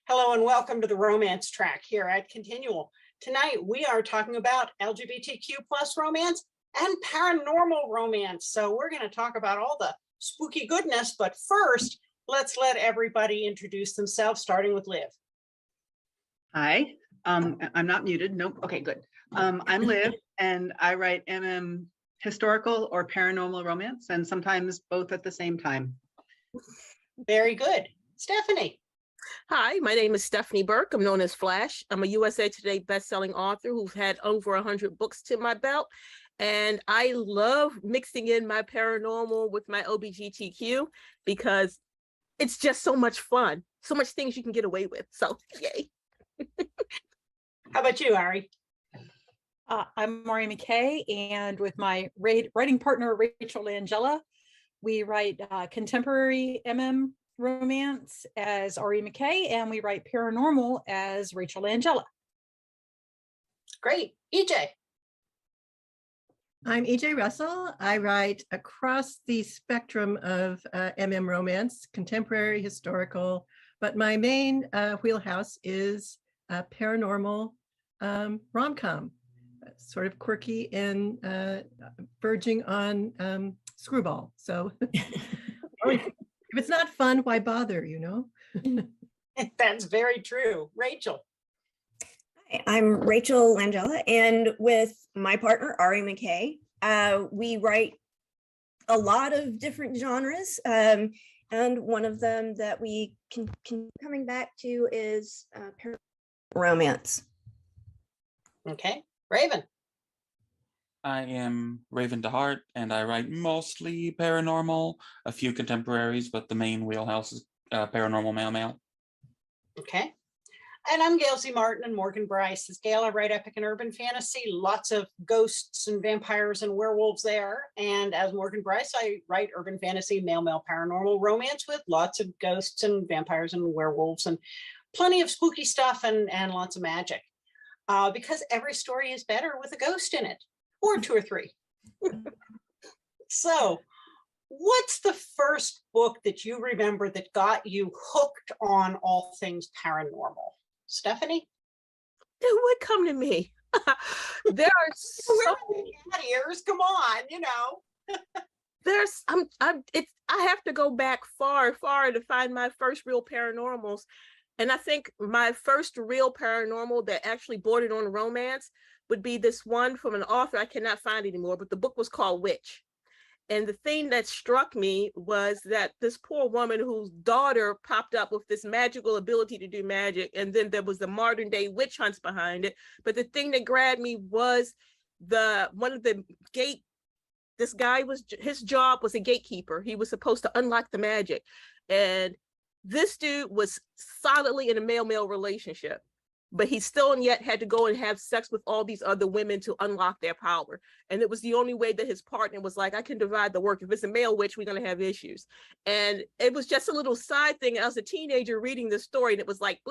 Hello and welcome to the romance track here at ConTinual. Tonight we are talking about LGBTQ plus romance and paranormal romance. So we're going to talk about all the spooky goodness, but first let's let everybody introduce themselves, starting with Liv. Hi, I'm not muted. Nope. Okay, good. I'm Liv and I write historical or paranormal romance, and sometimes both at the same time. Very good. Stephanie. Hi, my name is Stephanie Burke. I'm known as Flash. I'm a USA Today bestselling author who's had over 100 books to my belt. And I love mixing in my paranormal with my LGBTQ because it's just so much fun. So much things you can get away with. So, yay. How about you, Ari? I'm McKay, and with my writing partner, Rachel Langella, we write contemporary romance as Ari McKay, and we write paranormal as Rachel Langella. Great. EJ. I'm EJ Russell. I write across the spectrum of romance, contemporary, historical, but my main wheelhouse is paranormal rom-com, sort of quirky and verging on screwball. So if it's not fun, why bother, you know? That's very true. Rachel. Hi, I'm Rachel Langella, and with my partner, Ari McKay, we write a lot of different genres, and one of them that we can coming back to is paranormal romance. Okay. Raven. I am Raven deHart, and I write mostly paranormal, a few contemporaries, but the main wheelhouse is paranormal male. Okay. And I'm Gail Martin and Morgan Brice. As Gail, I write epic and urban fantasy, lots of ghosts and vampires and werewolves there. And as Morgan Brice, I write urban fantasy, male paranormal romance with lots of ghosts and vampires and werewolves and plenty of spooky stuff and lots of magic. Because every story is better with a ghost in it. Or two or three. So, what's the first book that you remember that got you hooked on all things paranormal? Stephanie? It would come to me. There are so many ears. Come on, you know. I have to go back far to find my first real paranormals. And I think my first real paranormal that actually bordered on romance would be this one from an author I cannot find anymore, but the book was called Witch. And the thing that struck me was that this poor woman whose daughter popped up with this magical ability to do magic, and then there was the modern day witch hunts behind it. But the thing that grabbed me was this guy his job was a gatekeeper. He was supposed to unlock the magic. And this dude was solidly in a male-male relationship, but he still and yet had to go and have sex with all these other women to unlock their power. And it was the only way that his partner was like, I can divide the work. If it's a male witch, we're going to have issues. And it was just a little side thing. I was a teenager reading this story, and it was like,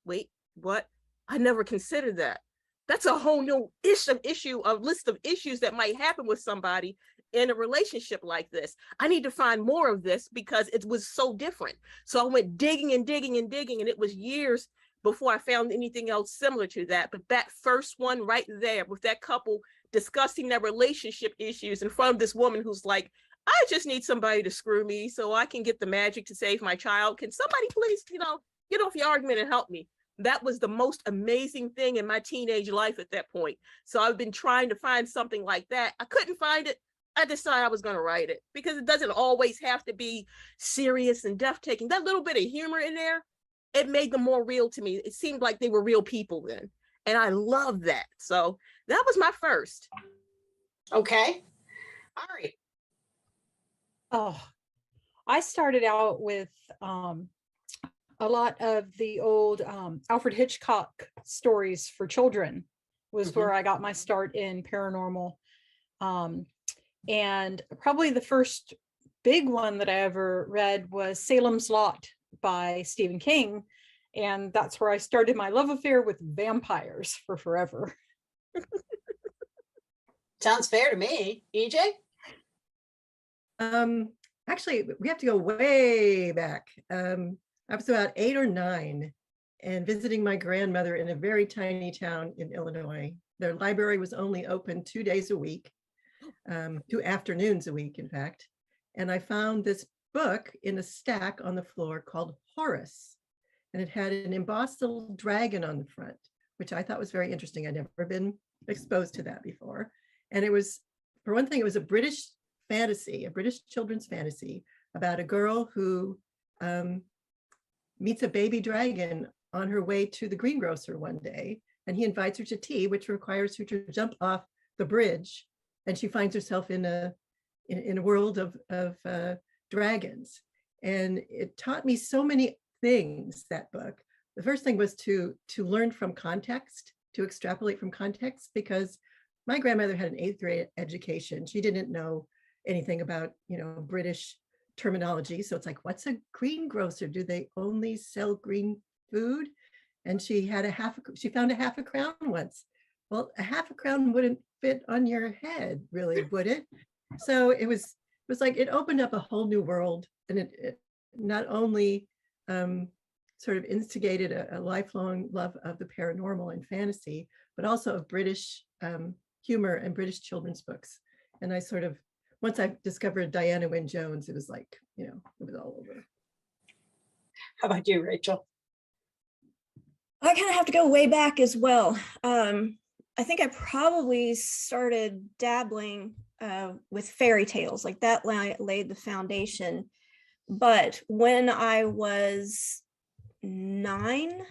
wait, what? I never considered that. That's a whole new list of issues that might happen with somebody in a relationship like this. I need to find more of this because it was so different. So I went digging, and it was years before I found anything else similar to that. But that first one right there with that couple discussing their relationship issues in front of this woman who's like, I just need somebody to screw me so I can get the magic to save my child. Can somebody please, get off your argument and help me? That was the most amazing thing in my teenage life at that point. So I've been trying to find something like that. I couldn't find it. I decided I was going to write it because it doesn't always have to be serious and death-taking. That little bit of humor in there, it made them more real to me. It seemed like they were real people then. And I love that. So that was my first. Okay. Ari. Oh, I started out with a lot of the old Alfred Hitchcock stories for children was where I got my start in paranormal. And probably the first big one that I ever read was Salem's Lot by Stephen King. And that's where I started my love affair with vampires for forever. Sounds fair to me. EJ? Actually, we have to go way back. I was about 8 or 9 and visiting my grandmother in a very tiny town in Illinois. Their library was only open 2 days a week, 2 afternoons a week, in fact. And I found this book in a stack on the floor called Horace. And it had an embossed little dragon on the front, which I thought was very interesting. I'd never been exposed to that before. And it was, for one thing, it was a British fantasy, a British children's fantasy about a girl who meets a baby dragon on her way to the greengrocer one day. And he invites her to tea, which requires her to jump off the bridge. And she finds herself in a world of dragons. And it taught me so many things, that book. The first thing was to learn from context, to extrapolate from context, because my grandmother had an 8th grade education. She didn't know anything about, British terminology. So it's like, what's a greengrocer? Do they only sell green food? And she found a half a crown once. Well, a half a crown wouldn't fit on your head, really, would it? So it was like, it opened up a whole new world. And it not only sort of instigated a lifelong love of the paranormal and fantasy, but also of British humor and British children's books. And I sort of, once I discovered Diana Wynne Jones, it was like, it was all over. How about you, Rachel? I kind of have to go way back as well. I think I probably started dabbling with fairy tales, like that laid the foundation. But when I was 9,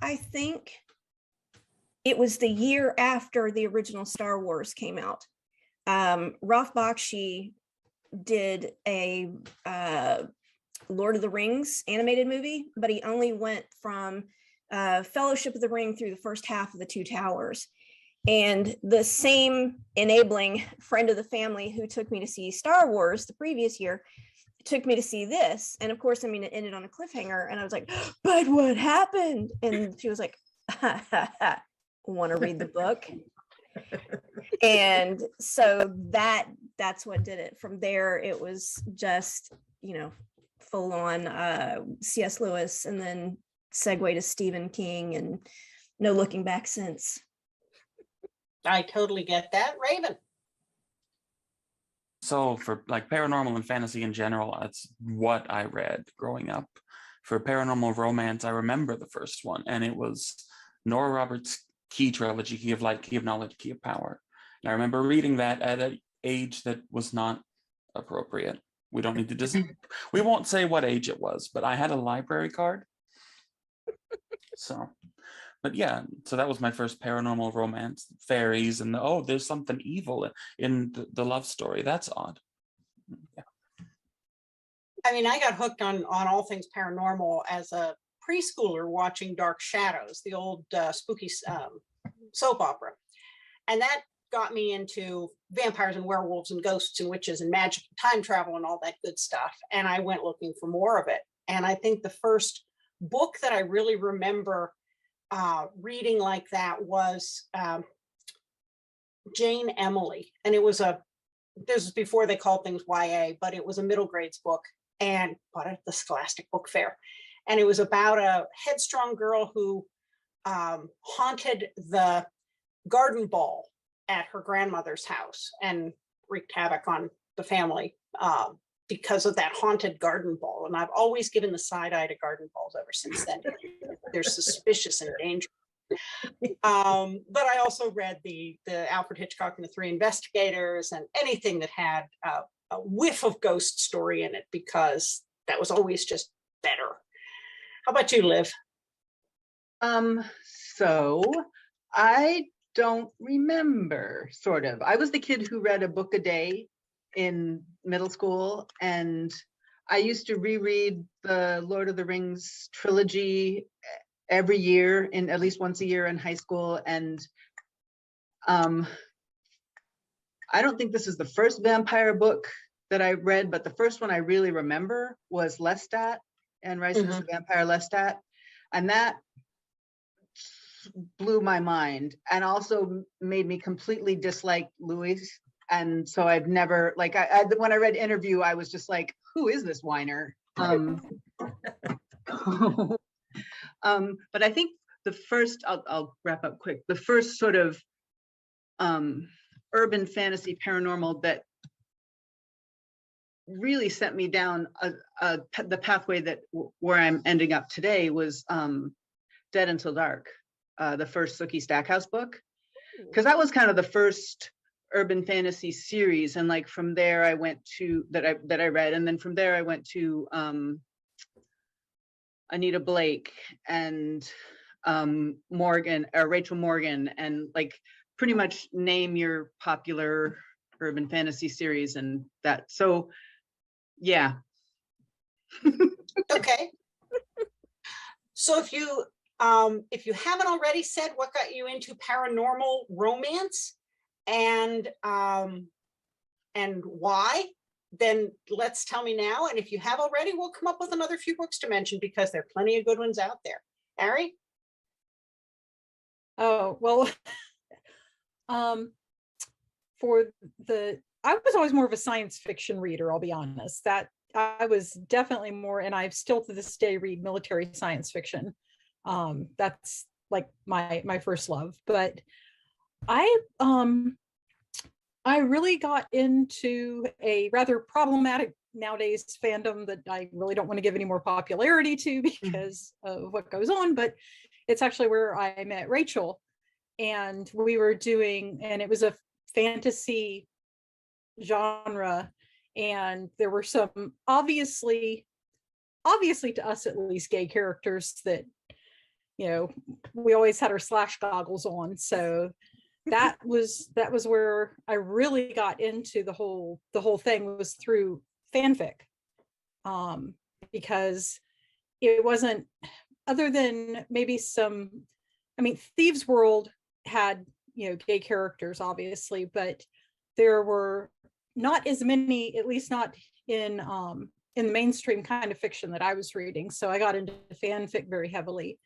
I think, it was the year after the original Star Wars came out. Ralph Bakshi did a Lord of the Rings animated movie, but he only went from Fellowship of the Ring through the first half of the Two Towers. And the same enabling friend of the family who took me to see Star Wars the previous year took me to see this. And of course, it ended on a cliffhanger. And I was like, but what happened? And she was like, want to read the book? And so that's what did it. From there, it was just, full on C.S. Lewis, and then segue to Stephen King, and no looking back since. I totally get that. Raven. So for like paranormal and fantasy in general, that's what I read growing up. For Paranormal Romance, I remember the first one, and it was Nora Roberts' Key trilogy, Key of Light, Key of Knowledge, Key of Power. And I remember reading that at an age that was not appropriate. We don't need to we won't say what age it was, but I had a library card. So, but yeah, so that was my first paranormal romance, fairies, and there's something evil in the love story. That's odd. Yeah. I mean, I got hooked on all things paranormal as a preschooler watching Dark Shadows, the old spooky soap opera. And that got me into vampires and werewolves and ghosts and witches and magic and time travel and all that good stuff. And I went looking for more of it. And I think the first book that I really remember reading like that was Jane Emily. And it was this was before they called things YA, but it was a middle grades book, and bought it at the Scholastic Book Fair. And it was about a headstrong girl who haunted the garden ball at her grandmother's house and wreaked havoc on the family because of that haunted garden ball. And I've always given the side eye to garden balls ever since then. They're suspicious and dangerous. But I also read the Alfred Hitchcock and the Three Investigators, and anything that had a whiff of ghost story in it, because that was always just better. How about you, Liv? So I don't remember, sort of. I was the kid who read a book a day in middle school, and I used to reread the Lord of the Rings trilogy every year, at least once a year in high school. And I don't think this is the first vampire book that I read, but the first one I really remember was Lestat, and Rising of the Vampire Lestat. And that blew my mind, and also made me completely dislike Louis And so I've never, like, when I read Interview, I was just like, who is this whiner? But I think the first, I'll wrap up quick. The first sort of urban fantasy paranormal that really sent me down the pathway that where I'm ending up today was Dead Until Dark, the first Sookie Stackhouse book, because that was kind of the first urban fantasy series, and like from there I went to that I read, and then from there I went to Anita Blake and Rachel Morgan, and like pretty much name your popular urban fantasy series, and that. So yeah. Okay. So if you haven't already said what got you into paranormal romance and why, then let's tell me now. And if you have already, we'll come up with another few books to mention, because there are plenty of good ones out there. Ari? Oh, well, I was always more of a science fiction reader, I'll be honest. That I was definitely more, and I still to this day read military science fiction. That's like my first love. But I really got into a rather problematic nowadays fandom that I really don't want to give any more popularity to because of what goes on, but it's actually where I met Rachel, and we were doing, and it was a fantasy genre, and there were some obviously to us at least gay characters that, you know, we always had our slash goggles on. So that was where I really got into the whole thing, was through fanfic, because it wasn't, other than maybe some, I mean, Thieves World had, you know, gay characters obviously, but there were not as many, at least not in the mainstream kind of fiction that I was reading. So I got into fanfic very heavily,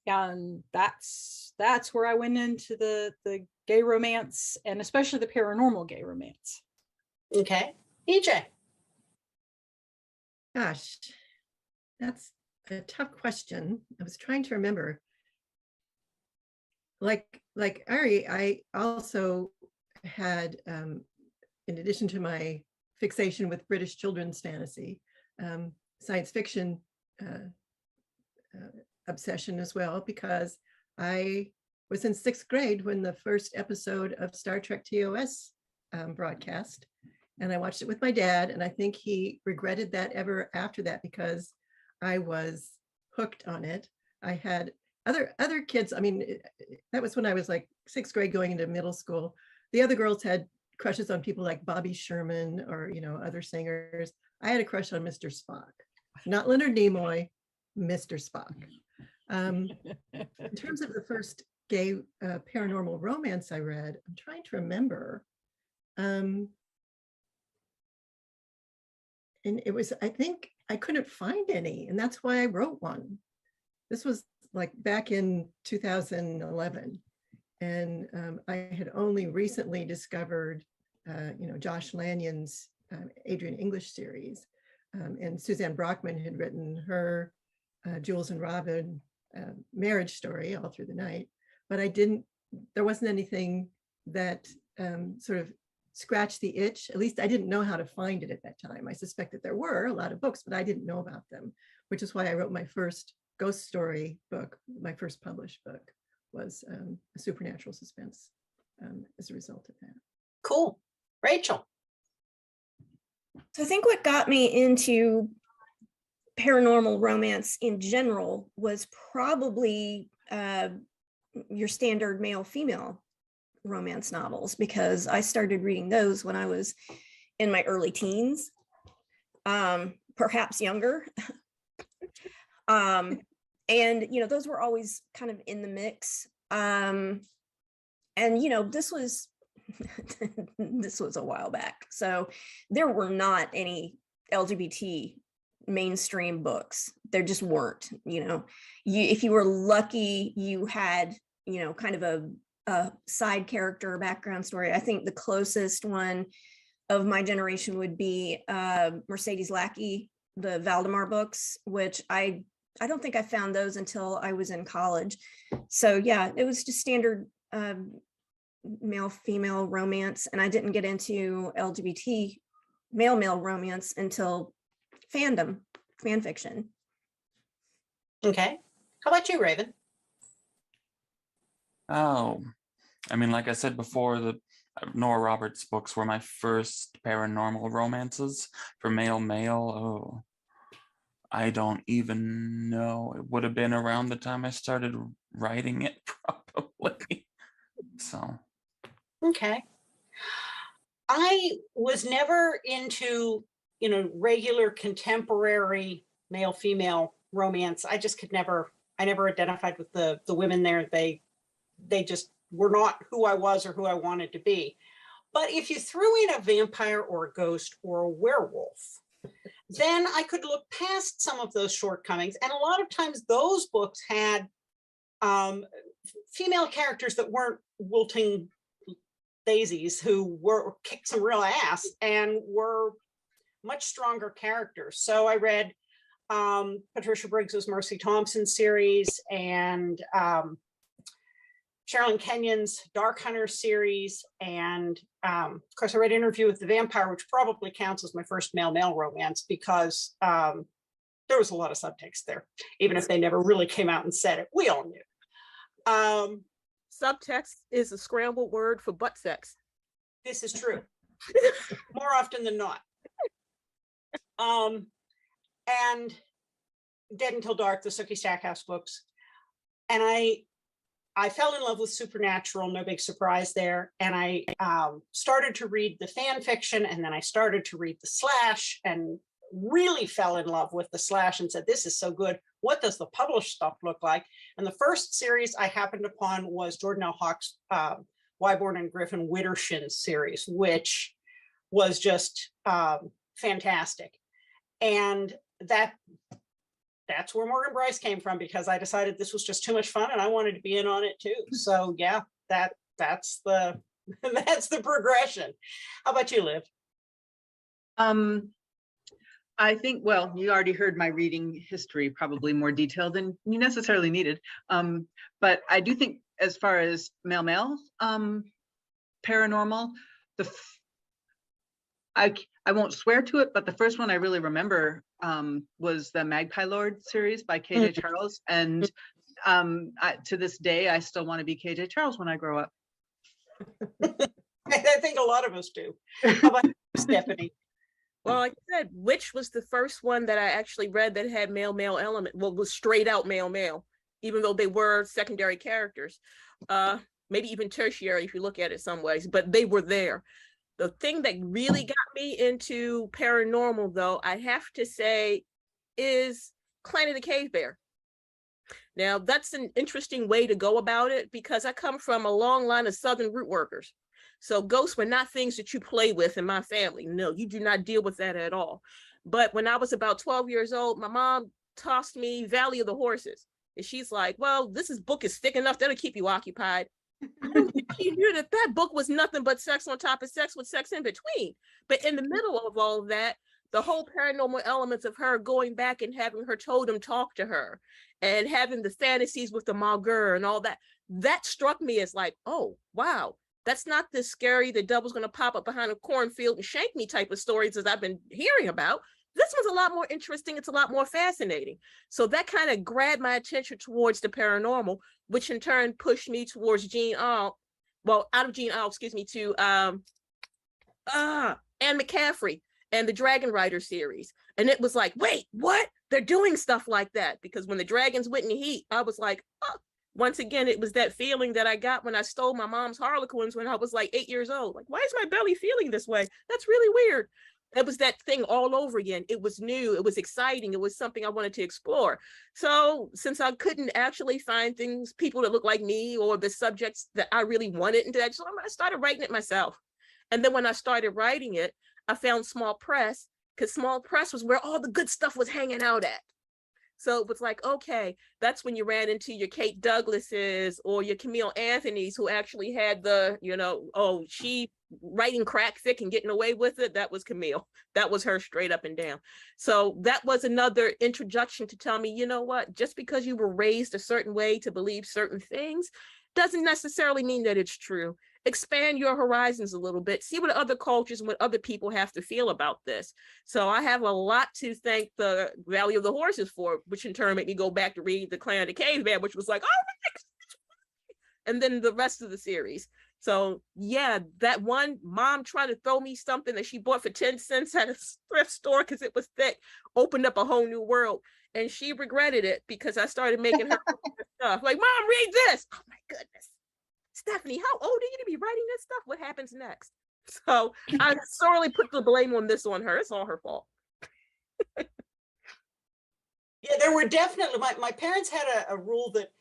and that's where I went into the gay romance, and especially the paranormal gay romance. Okay. EJ? Gosh, that's a tough question. I was trying to remember. Like Ari, I also had, in addition to my fixation with British children's fantasy, science fiction obsession as well, because I was in 6th grade when the first episode of Star Trek TOS broadcast, and I watched it with my dad, and I think he regretted that ever after that, because I was hooked on it. I had other kids, I mean, that was when I was like 6th grade going into middle school. The other girls had crushes on people like Bobby Sherman or, you know, other singers. I had a crush on Mr. Spock, not Leonard Nimoy, Mr. Spock. In terms of the first gay paranormal romance I read, I'm trying to remember. And it was, I think I couldn't find any, and that's why I wrote one. This was like back in 2011. And I had only recently discovered, you know, Josh Lanyon's Adrian English series. And Suzanne Brockman had written her Jules and Robin marriage story, All Through the Night. But there wasn't anything that sort of scratched the itch. At least I didn't know how to find it at that time. I suspect that there were a lot of books, but I didn't know about them, which is why I wrote my first ghost story book. My first published book was a supernatural suspense as a result of that. Cool. Rachel? So I think what got me into paranormal romance in general was probably your standard male-female romance novels, because I started reading those when I was in my early teens, perhaps younger. And, you know, those were always kind of in the mix. And, you know, this was a while back. So there were not any LGBT mainstream books. There just weren't, you know. If you were lucky, you had, you know, kind of a side character or background story. I think the closest one of my generation would be Mercedes Lackey, the Valdemar books, which I don't think I found those until I was in college. So yeah, it was just standard male-female romance, and I didn't get into LGBT male-male romance until fan fiction. Okay. How about you, Raven? Oh, I mean, like I said before, the Nora Roberts books were my first paranormal romances for male. Oh, I don't even know. It would have been around the time I started writing it, probably. So. Okay. I was never into, regular contemporary male-female romance. I just I never identified with the women there. They just were not who I was or who I wanted to be. But if you threw in a vampire or a ghost or a werewolf, then I could look past some of those shortcomings. And a lot of times those books had female characters that weren't wilting daisies, who kicked some real ass and were much stronger characters. So I read Patricia Briggs's Mercy Thompson series and Sherilyn Kenyon's Dark Hunter series. And of course, I read Interview with the Vampire, which probably counts as my first male-male romance because there was a lot of subtext there, even if they never really came out and said it. We all knew. Subtext is a scrambled word for butt sex. This is true. More often than not. And Dead Until Dark, the Sookie Stackhouse books. And I fell in love with Supernatural, no big surprise there. And I started to read the fan fiction, and then I started to read the slash and really fell in love with the slash and said, this is so good. What does the published stuff look like? And the first series I happened upon was Jordan L. Hawk's Wyborn and Griffin Widdershin series, which was just fantastic. And that's where Morgan Brice came from, because I decided this was just too much fun and I wanted to be in on it too. So yeah, that's the that's the progression. How about you, Liv? I think, well, you already heard my reading history, probably more detailed than you necessarily needed. But I do think, as far as male paranormal, I won't swear to it, but the first one I really remember was the Magpie Lord series by KJ Charles. And to this day, I still want to be KJ Charles when I grow up. I think a lot of us do. How about you, Stephanie? Well, like I said, Witch was the first one that I actually read that had male-male element. Well, was straight out male-male, even though they were secondary characters. Maybe even tertiary if you look at it some ways, but they were there. The thing that really got me into paranormal, though, I have to say, is Clan of the Cave Bear. Now, that's an interesting way to go about it, because I come from a long line of Southern root workers. So ghosts were not things that you play with in my family. No, you do not deal with that at all. But when I was about 12 years old, my mom tossed me Valley of the Horses. And she's like, well, book is thick enough, that'll keep you occupied. I don't think she knew that book was nothing but sex on top of sex with sex in between. But in the middle of all of that, the whole paranormal elements of her going back and having her totem talk to her and having the fantasies with the Malgur and all that, that struck me as like, oh, wow, that's not this scary, the devil's going to pop up behind a cornfield and shank me type of stories as I've been hearing about. This one's a lot more interesting. It's a lot more fascinating. So that kind of grabbed my attention towards the paranormal, which in turn pushed me towards out of Jean Ahl, to Anne McCaffrey and the Dragon Rider series. And it was like, wait, what? They're doing stuff like that. Because when the dragons went in the heat, I was like, oh. Once again, it was that feeling that I got when I stole my mom's Harlequins when I was like 8 years old. Like, why is my belly feeling this way? That's really weird. It was that thing all over again. It was new. It was exciting. It was something I wanted to explore. So since I couldn't actually find people that look like me or the subjects that I really wanted into that, so I started writing it myself. And then when I started writing it, I found Small Press, because Small Press was where all the good stuff was hanging out at. So it was like, okay, that's when you ran into your Kate Douglases or your Camille Anthony's, who actually had the, you know, oh, she writing crack fic and getting away with it. That was Camille. That was her straight up and down. So that was another introduction to tell me, you know what, just because you were raised a certain way to believe certain things doesn't necessarily mean that it's true. Expand your horizons a little bit, see what other cultures and what other people have to feel about this. So I have a lot to thank the Valley of the Horses for, which in turn made me go back to read The Clan of the Caveman, which was like, oh, and then the rest of the series. So yeah, that one mom trying to throw me something that she bought for 10 cents at a thrift store because it was thick, opened up a whole new world. And she regretted it because I started making her stuff. Like, Mom, read this. Oh my goodness. Stephanie, how old are you to be writing this stuff? What happens next? So I sorely put the blame on this on her. It's all her fault. Yeah, there were definitely, my parents had a rule that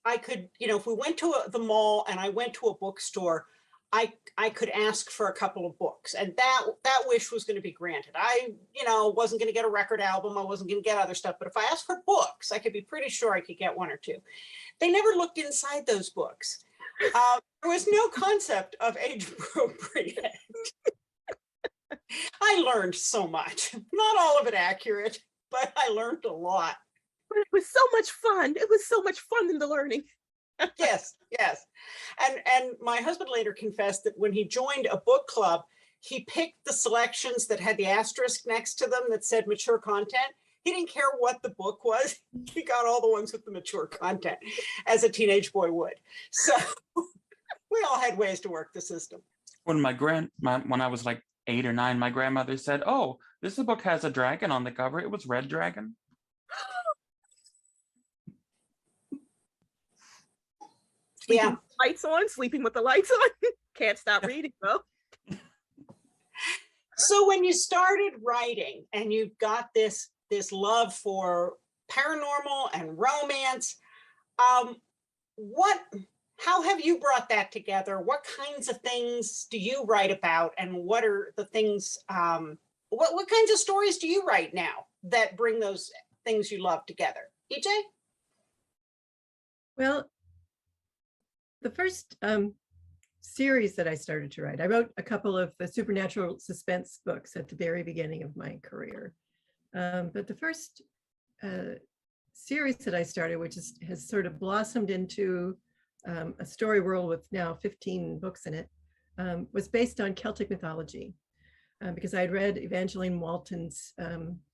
I could, you know, if we went to the mall and I went to a bookstore, I could ask for a couple of books, and that wish was going to be granted. I, you know, wasn't going to get a record album. I wasn't going to get other stuff, but if I asked for books, I could be pretty sure I could get one or two. They never looked inside those books. There was no concept of age appropriate. I learned so much, not all of it accurate, but I learned a lot. But it was so much fun. It was so much fun in the learning. Yes, yes. And my husband later confessed that when he joined a book club, he picked the selections that had the asterisk next to them that said mature content. He didn't care what the book was. He got all the ones with the mature content, as a teenage boy would. So we all had ways to work the system. When when I was like 8 or 9, my grandmother said, "Oh, this book has a dragon on the cover. It was Red Dragon." Yeah. Lights on, sleeping with the lights on. Can't stop reading though. So when you started writing and you've got this love for paranormal and romance, how have you brought that together? What kinds of things do you write about, and what are the things, what kinds of stories do you write now that bring those things you love together? EJ? Well, the first series that I started to write, I wrote a couple of the supernatural suspense books at the very beginning of my career. But the first series that I started, which has sort of blossomed into a story world with now 15 books in it, was based on Celtic mythology. Because I had read Evangeline Walton's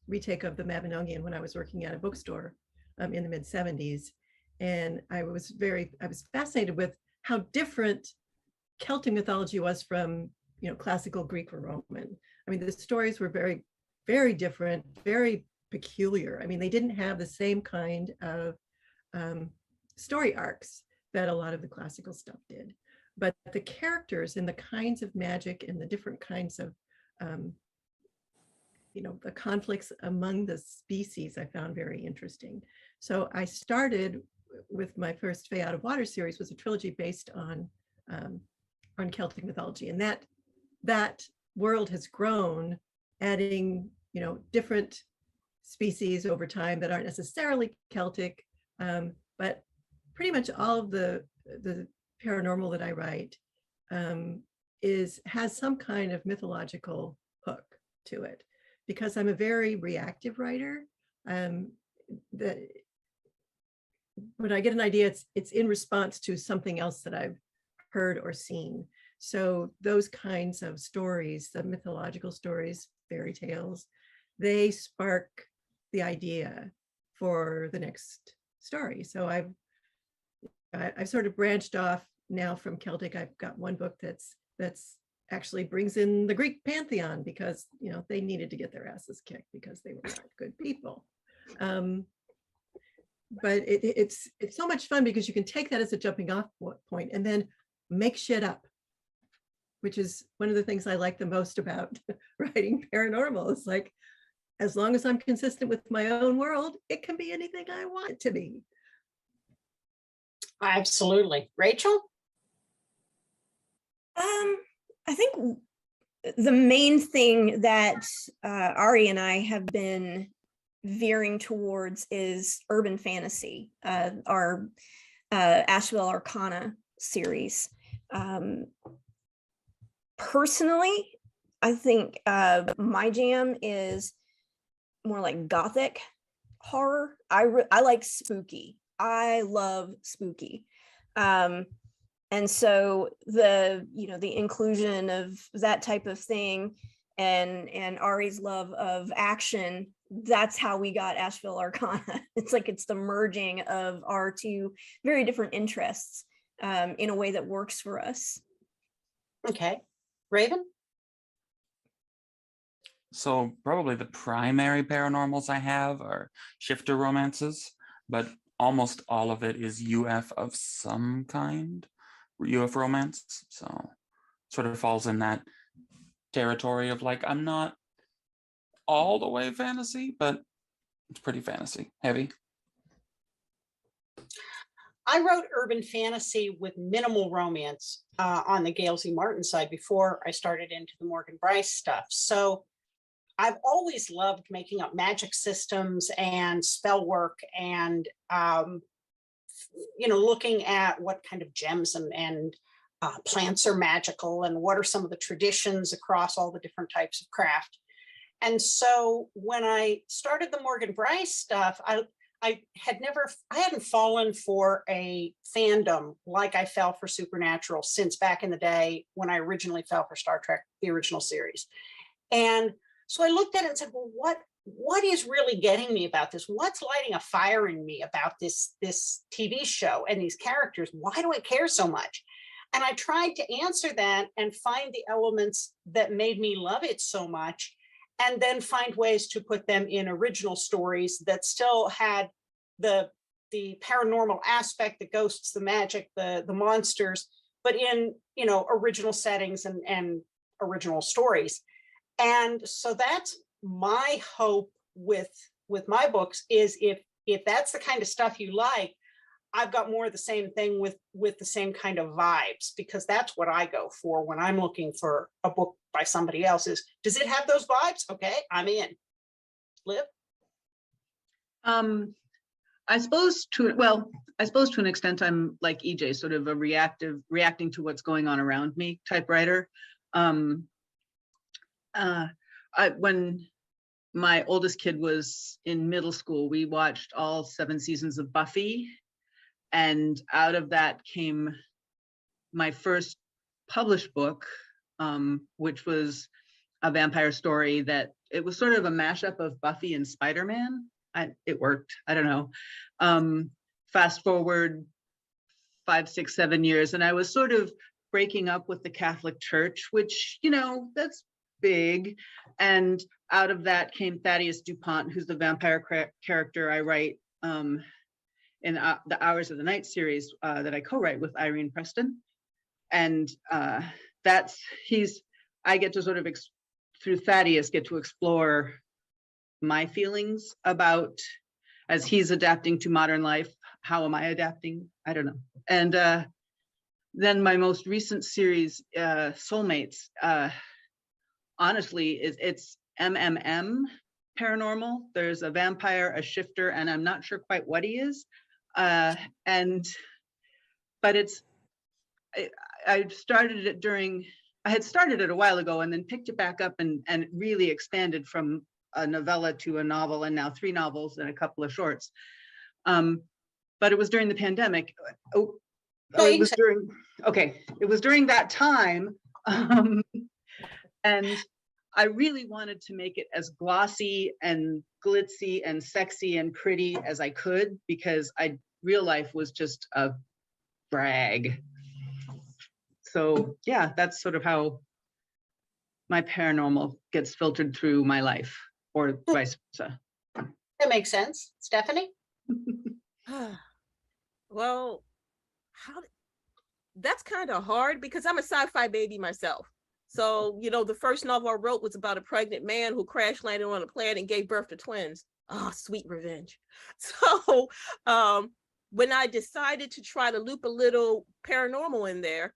retake of the Mabinogion when I was working at a bookstore in the mid-70s. And I was fascinated with how different Celtic mythology was from, you know, classical Greek or Roman. I mean, the stories were very, very different, very peculiar. I mean, they didn't have the same kind of story arcs that a lot of the classical stuff did. But the characters and the kinds of magic and the different kinds of, you know, the conflicts among the species I found very interesting. So I started with my first Fae Out of Water series, was a trilogy based on Celtic mythology, and that world has grown, adding, you know, different species over time that aren't necessarily Celtic, but pretty much all of the paranormal that I write has some kind of mythological hook to it, because I'm a very reactive writer. When I get an idea, it's in response to something else that I've heard or seen. So those kinds of stories, the mythological stories, fairy tales, they spark the idea for the next story. So I've sort of branched off now from Celtic. I've got one book that's actually brings in the Greek pantheon, because, you know, they needed to get their asses kicked because they were not good people. But it's so much fun because you can take that as a jumping off point and then make shit up, which is one of the things I like the most about writing paranormal. It's like, as long as I'm consistent with my own world, it can be anything I want it to be. Absolutely. Rachel? I think the main thing that Ari and I have been veering towards is urban fantasy, our Asheville Arcana series. Personally, I think my jam is more like gothic horror. I like spooky. I love spooky. And so the inclusion of that type of thing and Ari's love of action, that's how we got Asheville Arcana. It's the merging of our two very different interests in a way that works for us. Okay. Raven? So probably the primary paranormals I have are shifter romances, but almost all of it is UF of some kind, UF romance. So sort of falls in that territory of like, I'm not all the way fantasy, but it's pretty fantasy heavy. I wrote urban fantasy with minimal romance on the Gail Z. Martin side before I started into the Morgan Brice stuff. So I've always loved making up magic systems and spell work and, looking at what kind of gems and plants are magical and what are some of the traditions across all the different types of craft. And so when I started the Morgan Brice stuff, I hadn't fallen for a fandom like I fell for Supernatural since back in the day when I originally fell for Star Trek, the original series. And so I looked at it and said, well, what is really getting me about this? What's lighting a fire in me about this TV show and these characters? Why do I care so much? And I tried to answer that and find the elements that made me love it so much, and then find ways to put them in original stories that still had the paranormal aspect, the ghosts, the magic, the monsters, but in original settings and original stories. And so that's my hope with my books, is if that's the kind of stuff you like, I've got more of the same thing with the same kind of vibes, because that's what I go for when I'm looking for a book by somebody else. Is, does it have those vibes? Okay, I'm in. Liv? I suppose to an extent I'm like EJ, sort of a reacting to what's going on around me type writer. When my oldest kid was in middle school, we watched all 7 seasons of Buffy, and out of that came my first published book, which was a vampire story that it was sort of a mashup of Buffy and Spider-Man. It worked. I don't know. Fast forward 5, 6, 7 years, and I was sort of breaking up with the Catholic Church, which, that's big. And out of that came Thaddeus DuPont, who's the vampire character I write in the Hours of the Night series that I co-write with Irene Preston. And I get to sort of, through Thaddeus, get to explore my feelings about, as he's adapting to modern life, how am I adapting? I don't know. And then my most recent series, Soulmates, honestly, it's MMM paranormal. There's a vampire, a shifter, and I'm not sure quite what he is. But I had started it a while ago and then picked it back up and really expanded from a novella to a novel, and now 3 novels and a couple of shorts. But it was during the pandemic. It was during that time. And I really wanted to make it as glossy and glitzy and sexy and pretty as I could, because real life was just a brag. So yeah, that's sort of how my paranormal gets filtered through my life, or vice versa. That makes sense. Stephanie? Well, that's kind of hard, because I'm a sci-fi baby myself. So, the first novel I wrote was about a pregnant man who crash landed on a planet and gave birth to twins. Oh, sweet revenge. So when I decided to try to loop a little paranormal in there,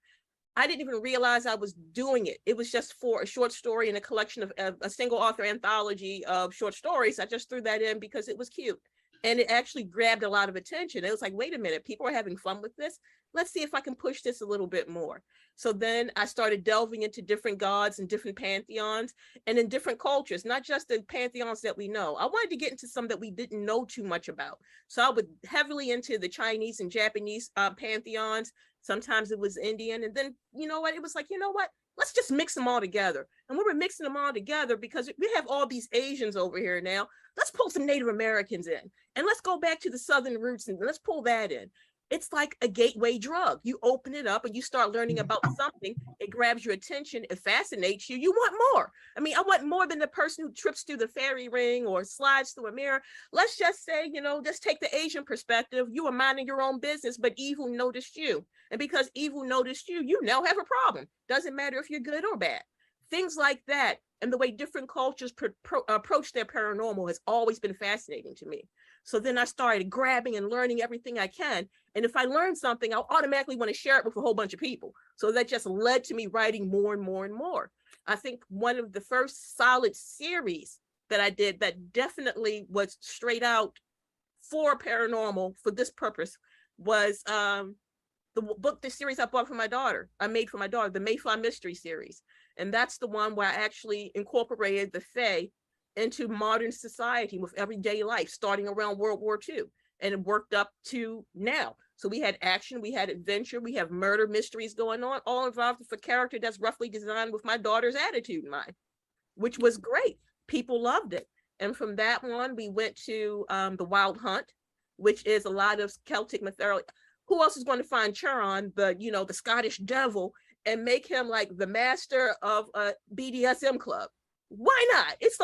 I didn't even realize I was doing it. It was just for a short story in a collection of a single author anthology of short stories. I just threw that in because it was cute. And it actually grabbed a lot of attention. It was like, wait a minute, people are having fun with this. Let's see if I can push this a little bit more. So then I started delving into different gods and different pantheons and in different cultures, not just the pantheons that we know. I wanted to get into some that we didn't know too much about. So I was heavily into the Chinese and Japanese pantheons. Sometimes it was Indian. And then, you know what? It was like, you know what? Let's just mix them all together. And we were mixing them all together because we have all these Asians over here now. Let's pull some Native Americans in and let's go back to the Southern roots and let's pull that in. It's like a gateway drug. You open it up and you start learning about something. It grabs your attention. It fascinates you. You want more. I mean, I want more than the person who trips through the fairy ring or slides through a mirror. Let's just say, you know, just take the Asian perspective. You were minding your own business, but evil noticed you. And because evil noticed you, you now have a problem. Doesn't matter if you're good or bad. Things like that. And the way different cultures approach their paranormal has always been fascinating to me. So then I started grabbing and learning everything I can. And if I learn something, I'll automatically want to share it with a whole bunch of people. So that just led to me writing more and more and more. I think one of the first solid series that I did that definitely was straight out for paranormal for this purpose was the series I bought for my daughter. I made for my daughter, the Mayflon mystery series. And that's the one where I actually incorporated the Fae into modern society with everyday life, starting around World War II. And it worked up to now. So we had action, we had adventure, we have murder mysteries going on, all involved with a character that's roughly designed with my daughter's attitude in mind, which was great. People loved it. And from that one, we went to the Wild Hunt, which is a lot of Celtic mythology. Who else is going to find Charon, the Scottish devil, and make him like the master of a BDSM club? Why not? It's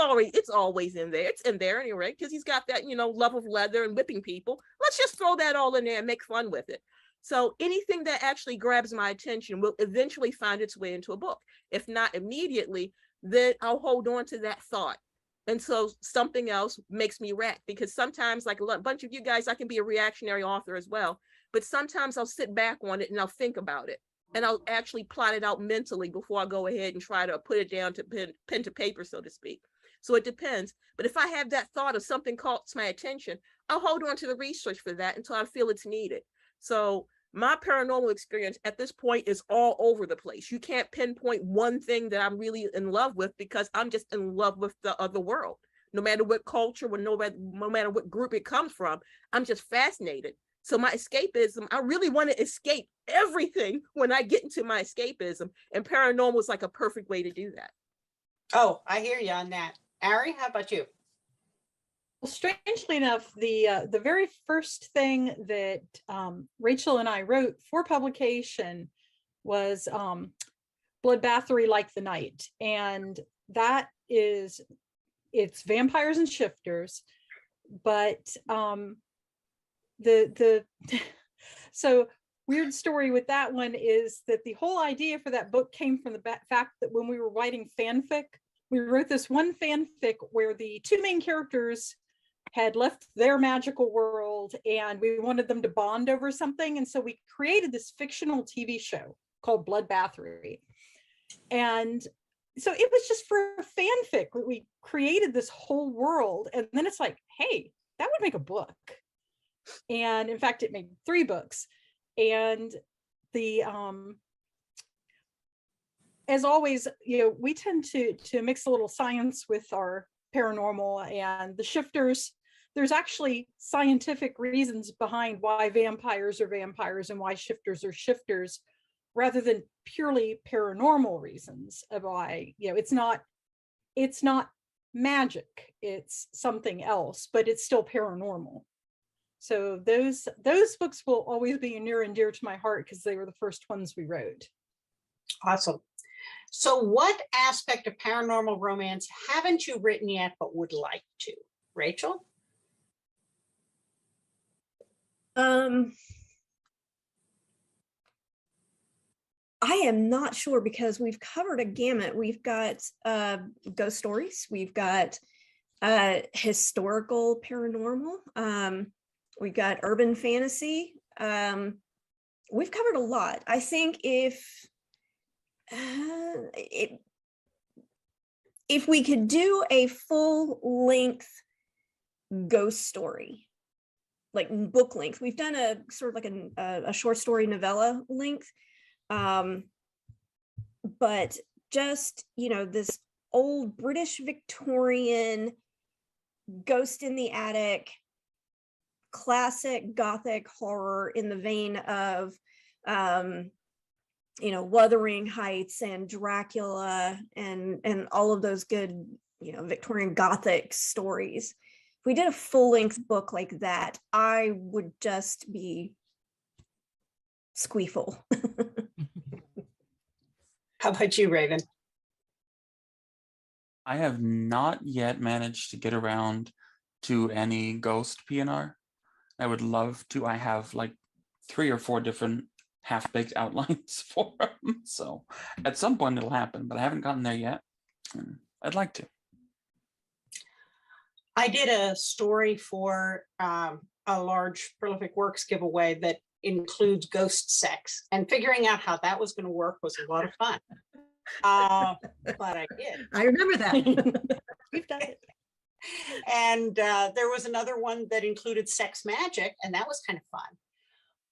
always in there. It's in there anyway, because he's got that, love of leather and whipping people. Let's just throw that all in there and make fun with it. So anything that actually grabs my attention will eventually find its way into a book. If not immediately, then I'll hold on to that thought. And so something else makes me rack, because sometimes, like a bunch of you guys, I can be a reactionary author as well. But sometimes I'll sit back on it and I'll think about it. And I'll actually plot it out mentally before I go ahead and try to put it down to pen to paper, so to speak. So it depends. But if I have that thought of something caught my attention, I'll hold on to the research for that until I feel it's needed. So my paranormal experience at this point is all over the place. You can't pinpoint one thing that I'm really in love with, because I'm just in love with the other world. No matter what culture, no matter what group it comes from, I'm just fascinated. So my escapism, I really want to escape everything when I get into my escapism, and paranormal is like a perfect way to do that. Oh, I hear you on that. Ari, how about you? Well, strangely enough, the very first thing that Rachel and I wrote for publication was Bloodbathory Like the Night. And that it's vampires and shifters, but so weird story with that one is that the whole idea for that book came from the fact that when we were writing fanfic, we wrote this one fanfic where the two main characters had left their magical world and we wanted them to bond over something. And so we created this fictional TV show called Bloodbathory. And so it was just for fanfic. We created this whole world, and then it's like, hey, that would make a book. And in fact, it made 3 books. And as always, we tend to mix a little science with our paranormal, and the shifters, there's actually scientific reasons behind why vampires are vampires and why shifters are shifters, rather than purely paranormal reasons of why, it's not magic, it's something else, but it's still paranormal. So those books will always be near and dear to my heart because they were the first ones we wrote. Awesome. So what aspect of paranormal romance haven't you written yet but would like to? Rachel? I am not sure, because we've covered a gamut. We've got ghost stories, we've got historical paranormal, we've got urban fantasy. We've covered a lot. I think if if we could do a full length ghost story, like book length, we've done a sort of like a short story novella length, but just, you know, this old British Victorian ghost in the attic, classic Gothic horror in the vein of, you know, Wuthering Heights and Dracula and all of those good, you know, Victorian Gothic stories. If we did a full-length book like that, I would just be squeeful. How about you, Raven? I have not yet managed to get around to any ghost PNR. I would love to. I have like 3 or 4 different half-baked outlines for them. So at some point it'll happen, but I haven't gotten there yet. I'd like to. I did a story for a large prolific works giveaway that includes ghost sex, and figuring out how that was going to work was a lot of fun. But I did. I remember that. We've done it. And there was another one that included sex magic, and that was kind of fun.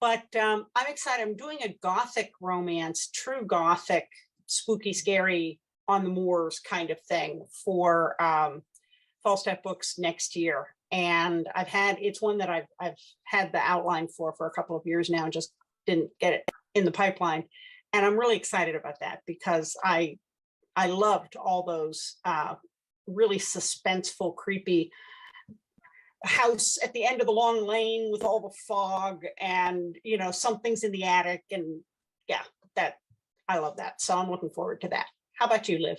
But I'm excited. I'm doing a Gothic romance, true Gothic, spooky, scary, on the moors kind of thing for Falstaff Books next year. And it's one that I've had the outline for a couple of years now, and just didn't get it in the pipeline. And I'm really excited about that because I loved all those really suspenseful, creepy house at the end of the long lane with all the fog and, you know, something's in the attic. And yeah, that I love that. So I'm looking forward to that. How about you, Liv?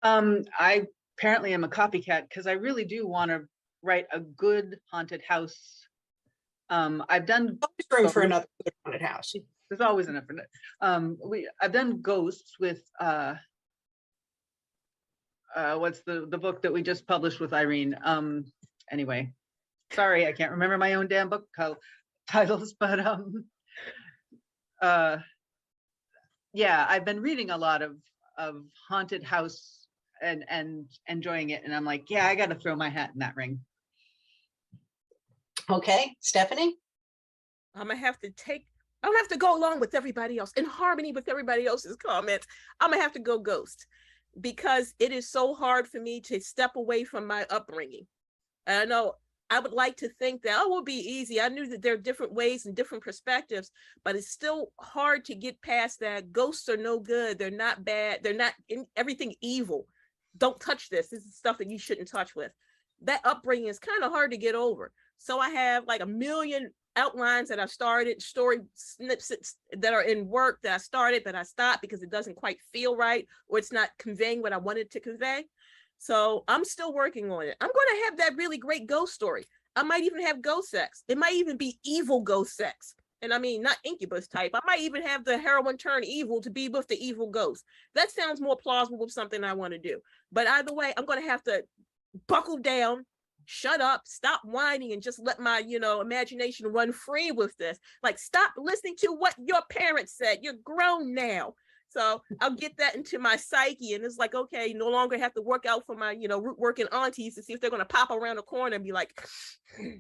I apparently am a copycat because I really do want to write a good haunted house. I've done room for another good haunted house. There's always enough for that. I've done ghosts with what's the book that we just published with Irene? Anyway, sorry, I can't remember my own damn book titles, but yeah, I've been reading a lot of haunted house and enjoying it, and I'm like, yeah, I got to throw my hat in that ring. Okay, Stephanie? I'm gonna have to I don't have to go along with everybody else, in harmony with everybody else's comments. I'm gonna have to go ghost, because it is so hard for me to step away from my upbringing. And I know I would like to think that, oh, it will be easy. I knew that there are different ways and different perspectives, but it's still hard to get past that. Ghosts are no good. They're not bad. They're not everything evil. Don't touch this. This is stuff that you shouldn't touch with. That upbringing is kind of hard to get over. So I have like a million outlines that I've started, story snippets that are in work that I started, but I stopped because it doesn't quite feel right, or it's not conveying what I wanted to convey. So I'm still working on it. I'm going to have that really great ghost story. I might even have ghost sex. It might even be evil ghost sex. And I mean, not incubus type. I might even have the heroine turn evil to be with the evil ghost. That sounds more plausible with something I want to do. But either way, I'm going to have to buckle down, shut up, stop whining, and just let my, imagination run free with this. Like, stop listening to what your parents said. You're grown now. So I'll get that into my psyche, and it's like, okay, no longer have to work out for my, root working aunties to see if they're going to pop around the corner and be like,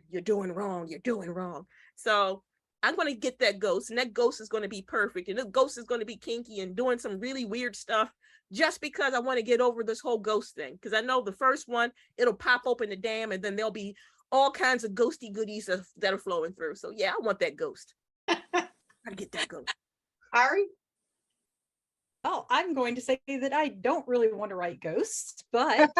you're doing wrong, you're doing wrong. So I'm going to get that ghost, and that ghost is going to be perfect, and the ghost is going to be kinky and doing some really weird stuff, just because I want to get over this whole ghost thing. Because I know the first one, it'll pop open the dam, and then there'll be all kinds of ghosty goodies that are flowing through. So yeah, I want that ghost. Gotta get that ghost. Ari? Oh, I'm going to say that I don't really want to write ghosts, but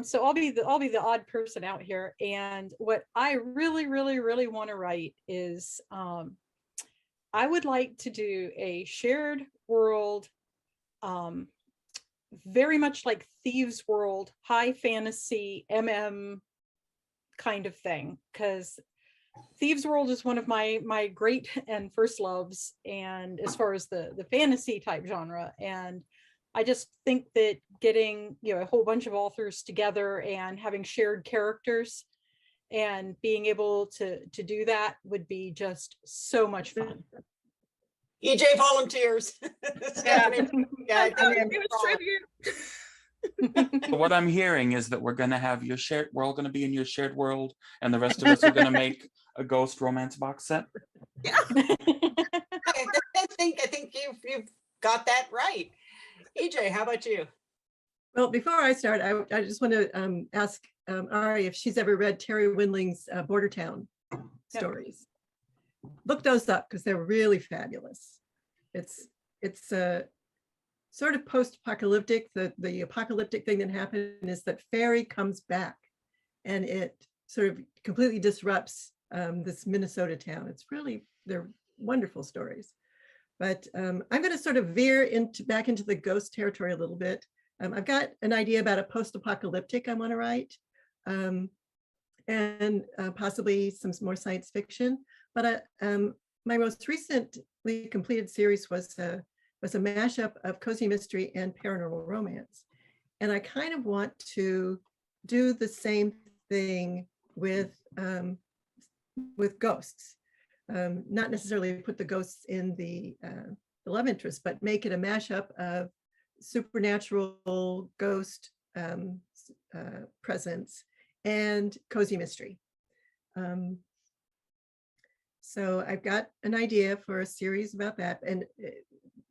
so I'll be the odd person out here. And what I really, really, really want to write is I would like to do a shared world, very much like Thieves World, high fantasy kind of thing, because Thieves World is one of my great and first loves, and as far as the fantasy type genre, and I just think that getting a whole bunch of authors together and having shared characters and being able to do that would be just so much fun. EJ volunteers. Stephanie, yeah, I think It was tribute. So what I'm hearing is that we're going to have your shared, we're all going to be in your shared world, and the rest of us are going to make a ghost romance box set. I think you've got that right. EJ, how about you? Well, before I start, I just want to ask Ari if she's ever read Terry Winling's Border Town stories. Look those up because they're really fabulous. It's sort of post-apocalyptic. The apocalyptic thing that happened is that fairy comes back and it sort of completely disrupts this Minnesota town. They're wonderful stories. But I'm going to sort of veer back into the ghost territory a little bit. I've got an idea about a post-apocalyptic I want to write, and possibly some more science fiction. But my most recently completed series was a mashup of cozy mystery and paranormal romance, and I kind of want to do the same thing with ghosts. Not necessarily put the ghosts in the love interest, but make it a mashup of supernatural ghost presence and cozy mystery. So I've got an idea for a series about that. And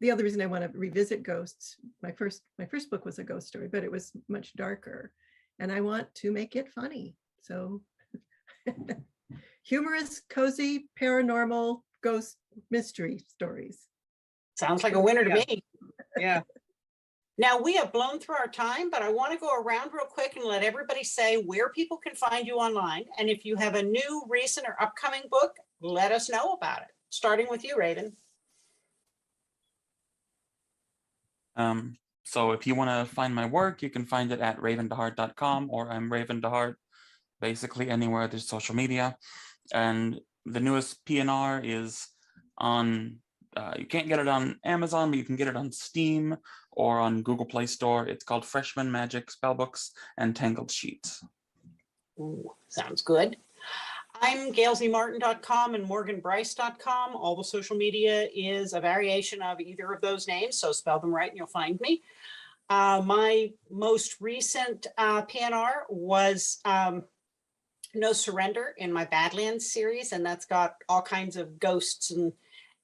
the other reason I want to revisit ghosts, my first book was a ghost story, but it was much darker, and I want to make it funny. So humorous, cozy, paranormal ghost mystery stories. Sounds like a winner to me. Yeah. Now, we have blown through our time, but I want to go around real quick and let everybody say where people can find you online. And if you have a new, recent, or upcoming book, let us know about it. Starting with you, Raven. So if you want to find my work, you can find it at ravendeHart.com, or I'm Raven deHart, basically anywhere there's social media. And the newest PNR is on, you can't get it on Amazon, but you can get it on Steam or on Google Play Store. It's called Freshman Magic Spellbooks and Tangled Sheets. Ooh, sounds good. I'm GailZMartin.com and MorganBrice.com. All the social media is a variation of either of those names, so spell them right and you'll find me. My most recent PNR was No Surrender in my Badlands series, and that's got all kinds of ghosts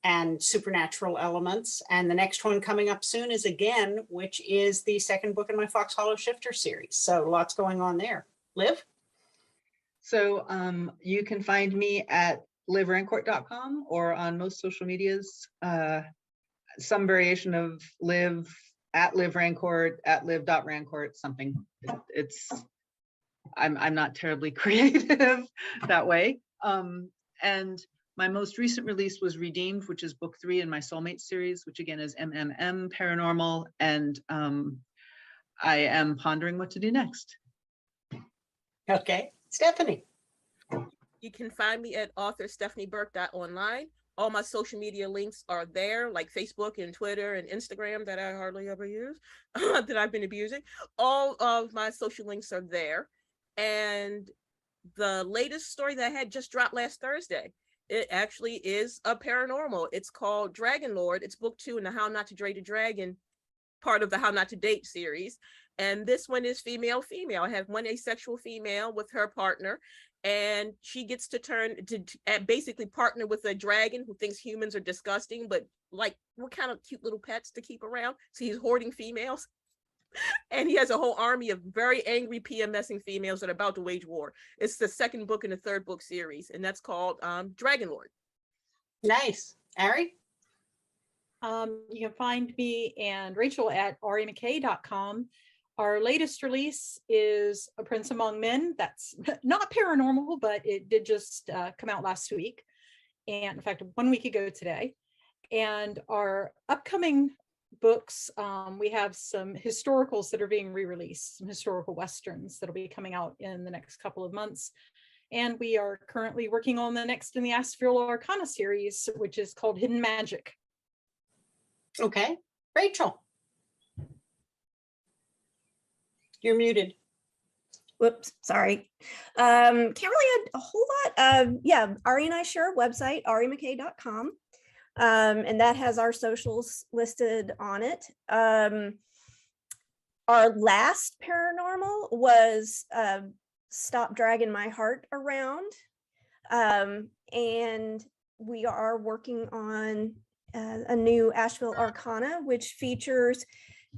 and supernatural elements. And the next one coming up soon is Again, which is the second book in my Fox Hollow Shifter series. So lots going on there. Liv? So you can find me at livrancourt.com or on most social medias, some variation of live at livrancourt, at live.rancourt, something. I'm not terribly creative that way. And my most recent release was Redeemed, which is book 3 in my Soulmate series, which again is MMM Paranormal. And I am pondering what to do next. Okay. Stephanie. You can find me at author.stephanieburke.online. All my social media links are there, like Facebook and Twitter and Instagram that I hardly ever use, that I've been abusing. All of my social links are there. And the latest story that I had just dropped last Thursday, it actually is a paranormal. It's called Dragon Lord. It's book 2 in the How Not to Date a Dragon, part of the How Not to Date series. And this one is female. I have one asexual female with her partner, and she gets to turn to basically partner with a dragon who thinks humans are disgusting, but like we're kind of cute little pets to keep around. So he's hoarding females. And he has a whole army of very angry PMSing females that are about to wage war. It's the second book in the third book series, and that's called Dragon Lord. Nice. Ari? You can find me and Rachel at REMckay.com. Our latest release is A Prince Among Men. That's not paranormal, but it did just come out last week. And in fact, 1 week ago today. And our upcoming books, we have some historicals that are being re-released, some historical Westerns that'll be coming out in the next couple of months. And we are currently working on the next in the Astral Arcana series, which is called Hidden Magic. Okay. Rachel. You're muted. Whoops, sorry. Can't really add a whole lot. Yeah, Ari and I share a website, remckay.com. And that has our socials listed on it. Our last paranormal was Stop Dragging My Heart Around. And we are working on a new Asheville Arcana, which features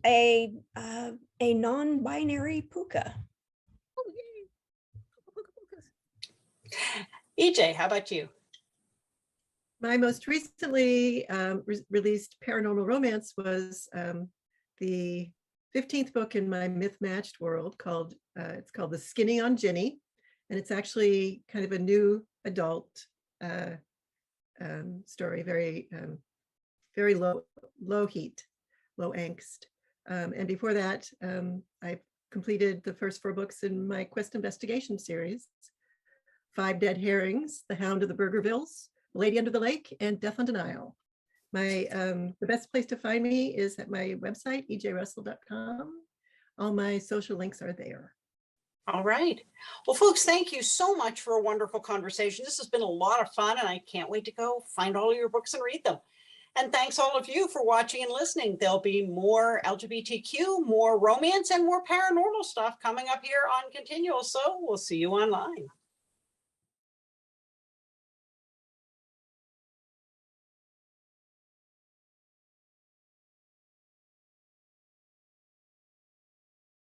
a non-binary puka. Oh, yay. EJ, how about you? My most recently released paranormal romance was the 15th book in my myth matched world called it's called The Skinny on Ginny, and it's actually kind of a new adult story, very very low heat, low angst. And before that, I completed the first 4 books in my Quest Investigation series: 5 Dead Herrings, The Hound of the Burgervilles, Lady Under the Lake, and Death on Denial. My the best place to find me is at my website, ejrussell.com. All my social links are there. All right. Well, folks, thank you so much for a wonderful conversation. This has been a lot of fun, and I can't wait to go find all your books and read them. And thanks all of you for watching and listening. There'll be more LGBTQ, more romance, and more paranormal stuff coming up here on ConTinual. So we'll see you online.